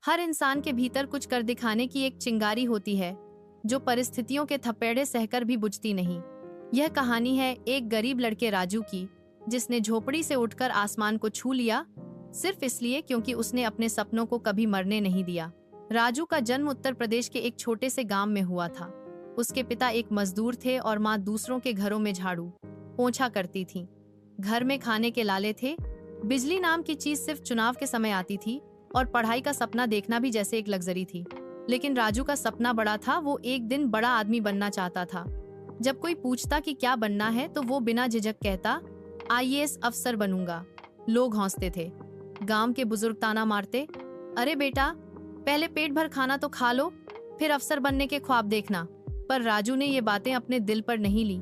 हर इंसान के भीतर कुछ कर दिखाने की एक चिंगारी होती है, जो परिस्थितियों के थपेड़े सहकर भी बुझती नहीं। यह कहानी है एक गरीब लड़के राजू की, जिसने झोपड़ी से उठकर आसमान को छू लिया, सिर्फ इसलिए क्योंकि उसने अपने सपनों को कभी मरने नहीं दिया। राजू का जन्म उत्तर प्रदेश के एक छोटे से गांव में हुआ था। उसके पिता एक मजदूर थे और माँ दूसरों के घरों में झाड़ू पोंछा करती थी। घर में खाने के लाले थे। बिजली नाम की चीज सिर्फ चुनाव के समय आती थी और पढ़ाई का सपना देखना भी जैसे एक लग्जरी थी। लेकिन राजू का सपना बड़ा था। वो एक दिन बड़ा आदमी बनना चाहता था। जब कोई पूछता कि क्या बनना है तो वो बिना झिझक कहता, आईएएस अफसर बनूंगा। लोग हंसते थे। गांव के बुजुर्ग ताना मारते, अरे बेटा, पहले पेट भर खाना तो खा लो, फिर अफसर बनने के ख्वाब देखना। पर राजू ने ये बातें अपने दिल पर नहीं ली।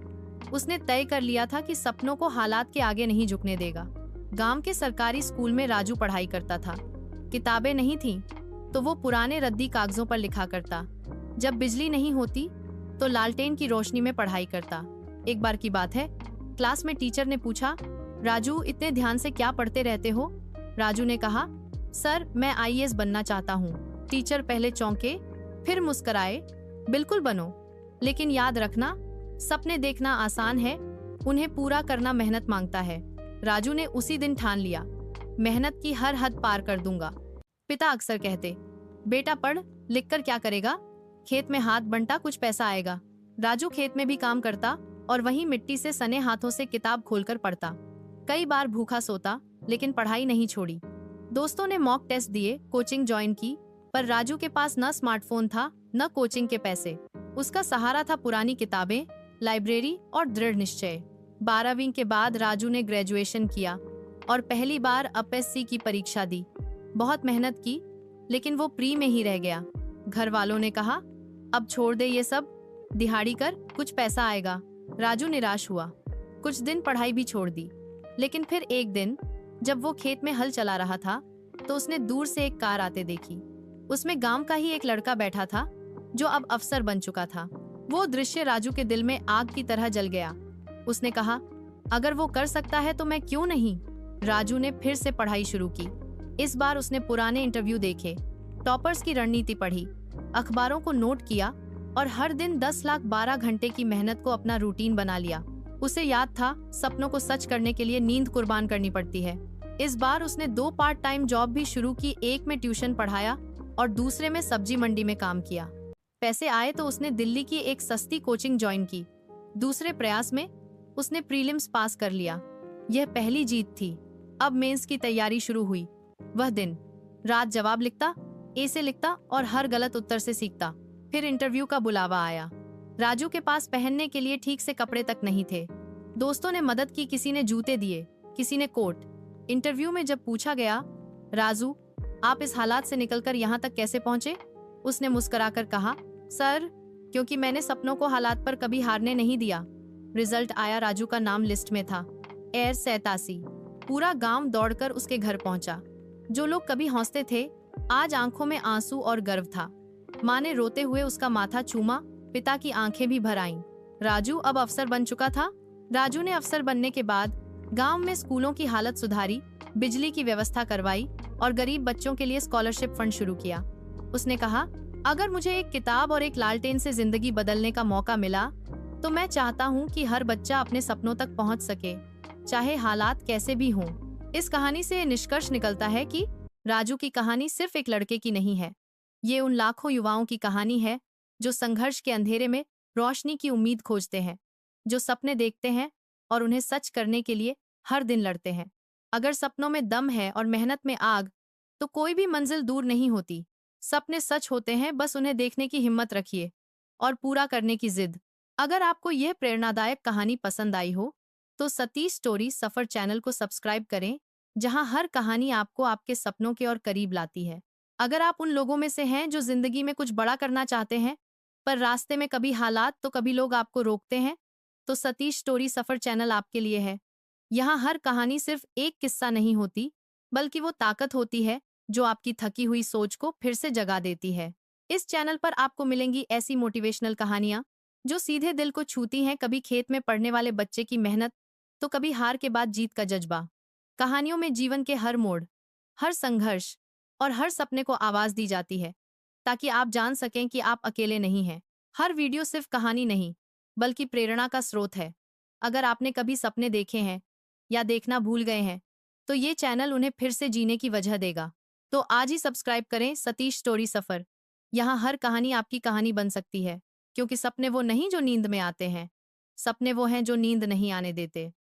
उसने तय कर लिया था कि सपनों को हालात के आगे नहीं झुकने देगा। गांव के सरकारी स्कूल में राजू पढ़ाई करता था। किताबें नहीं थीं, तो वो पुराने रद्दी कागजों पर लिखा करता। जब बिजली नहीं होती तो लालटेन की रोशनी में पढ़ाई करता। एक बार की बात है, क्लास में टीचर ने पूछा, राजू इतने ध्यान से क्या पढ़ते रहते हो? राजू ने कहा, सर मैं आईएएस बनना चाहता हूँ। टीचर पहले चौंके, फिर मुस्कुराए, बिल्कुल बनो, लेकिन याद रखना, सपने देखना आसान है, उन्हें पूरा करना मेहनत मांगता है। राजू ने उसी दिन ठान लिया, मेहनत की हर हद पार कर दूंगा। पिता अक्सर कहते, बेटा पढ़ लिख कर क्या करेगा, खेत में हाथ बंटा कुछ पैसा आएगा। राजू खेत में भी काम करता और वहीं मिट्टी से सने हाथों से किताब खोलकर पढ़ता। कई बार भूखा सोता, लेकिन पढ़ाई नहीं छोड़ी। दोस्तों ने मॉक टेस्ट दिए, कोचिंग ज्वाइन की, पर राजू के पास न स्मार्टफोन था न कोचिंग के पैसे। उसका सहारा था पुरानी किताबें, लाइब्रेरी और दृढ़ निश्चय। 12वीं के बाद राजू ने ग्रेजुएशन किया और पहली बार एपीएससी की परीक्षा दी। बहुत मेहनत की, लेकिन वो प्री में ही रह गया। घर वालों ने कहा, अब छोड़ दे ये सब, दिहाड़ी कर, कुछ पैसा आएगा। राजू निराश हुआ। कुछ दिन पढ़ाई भी छोड़ दी। लेकिन फिर एक दिन जब वो खेत में हल चला रहा था तो उसने दूर से एक कार आते देखी। उसमें गांव का ही एक लड़का बैठा था जो अब अफसर बन चुका था। वो दृश्य राजू के दिल में आग की तरह जल गया। उसने कहा, अगर वो कर सकता है तो मैं क्यों नहीं। राजू ने फिर से पढ़ाई शुरू की। इस बार उसने पुराने इंटरव्यू देखे, टॉपर्स की रणनीति पढ़ी, अखबारों को नोट किया और हर दिन 10 लाख 12 घंटे की मेहनत को अपना रूटीन बना लिया। उसे याद था, सपनों को सच करने के लिए नींद कुर्बान करनी पड़ती है। इस बार उसने 2 पार्ट टाइम जॉब भी शुरू की। एक में ट्यूशन पढ़ाया और दूसरे में सब्जी मंडी में काम किया। पैसे आए तो उसने दिल्ली की एक सस्ती कोचिंग ज्वाइन की। दूसरे प्रयास में उसने प्रीलिम्स पास कर लिया। यह पहली जीत थी। अब मेंस की तैयारी शुरू हुई। वह दिन रात जवाब लिखता, ए से लिखता और हर गलत उत्तर से सीखता। फिर इंटरव्यू का बुलावा आया। राजू के पास पहनने के लिए ठीक से कपड़े तक नहीं थे। दोस्तों ने मदद की, किसी ने जूते दिए, किसी ने कोट। इंटरव्यू में जब पूछा गया, राजू आप इस हालात से निकलकर यहाँ तक कैसे पहुंचे? उसने मुस्कुराकर कहा, सर क्योंकि मैंने सपनों को हालात पर कभी हारने नहीं दिया। रिजल्ट आया, राजू का नाम लिस्ट में था, एयर 87। पूरा गांव दौड़कर उसके घर पहुंचा। जो लोग कभी हंसते थे, आज आंखों में आंसू और गर्व था। माँ ने रोते हुए उसका माथा चूमा, पिता की आंखें भी भर आईं। राजू अब अफसर बन चुका था। राजू ने अफसर बनने के बाद गांव में स्कूलों की हालत सुधारी, बिजली की व्यवस्था करवाई और गरीब बच्चों के लिए स्कॉलरशिप फंड शुरू किया। उसने कहा, अगर मुझे एक किताब और एक लालटेन से जिंदगी बदलने का मौका मिला तो मैं चाहता हूँ कि हर बच्चा अपने सपनों तक पहुँच सके, चाहे हालात कैसे भी हों। इस कहानी से निष्कर्ष निकलता है कि राजू की कहानी सिर्फ एक लड़के की नहीं है। ये उन लाखों युवाओं की कहानी है जो संघर्ष के अंधेरे में रोशनी की उम्मीद खोजते हैं, जो सपने देखते हैं और उन्हें सच करने के लिए हर दिन लड़ते हैं। अगर सपनों में दम है और मेहनत में आग, तो कोई भी मंजिल दूर नहीं होती। सपने सच होते हैं, बस उन्हें देखने की हिम्मत रखिए और पूरा करने की जिद। अगर आपको यह प्रेरणादायक कहानी पसंद आई हो तो सतीश स्टोरी सफर चैनल को सब्सक्राइब करें, जहां हर कहानी आपको आपके सपनों के और करीब लाती है। अगर आप उन लोगों में से हैं जो जिंदगी में कुछ बड़ा करना चाहते हैं, पर रास्ते में कभी हालात तो कभी लोग आपको रोकते हैं, तो सतीश स्टोरी सफर चैनल आपके लिए है। यहाँ हर कहानी सिर्फ एक किस्सा नहीं होती, बल्कि वो ताकत होती है जो आपकी थकी हुई सोच को फिर से जगा देती है। इस चैनल पर आपको मिलेंगी ऐसी मोटिवेशनल कहानियां जो सीधे दिल को छूती हैं, कभी खेत में पढ़ने वाले बच्चे की मेहनत, तो कभी हार के बाद जीत का जज्बा। कहानियों में जीवन के हर मोड़, हर संघर्ष और हर सपने को आवाज दी जाती है ताकि आप जान सकें कि आप अकेले नहीं हैं। हर वीडियो सिर्फ कहानी नहीं, बल्कि प्रेरणा का स्रोत है। अगर आपने कभी सपने देखे हैं या देखना भूल गए हैं, तो ये चैनल उन्हें फिर से जीने की वजह देगा। तो आज ही सब्सक्राइब करें सतीश स्टोरी सफर। यहाँ हर कहानी आपकी कहानी बन सकती है, क्योंकि सपने वो नहीं जो नींद में आते हैं, सपने वो हैं जो नींद नहीं आने देते।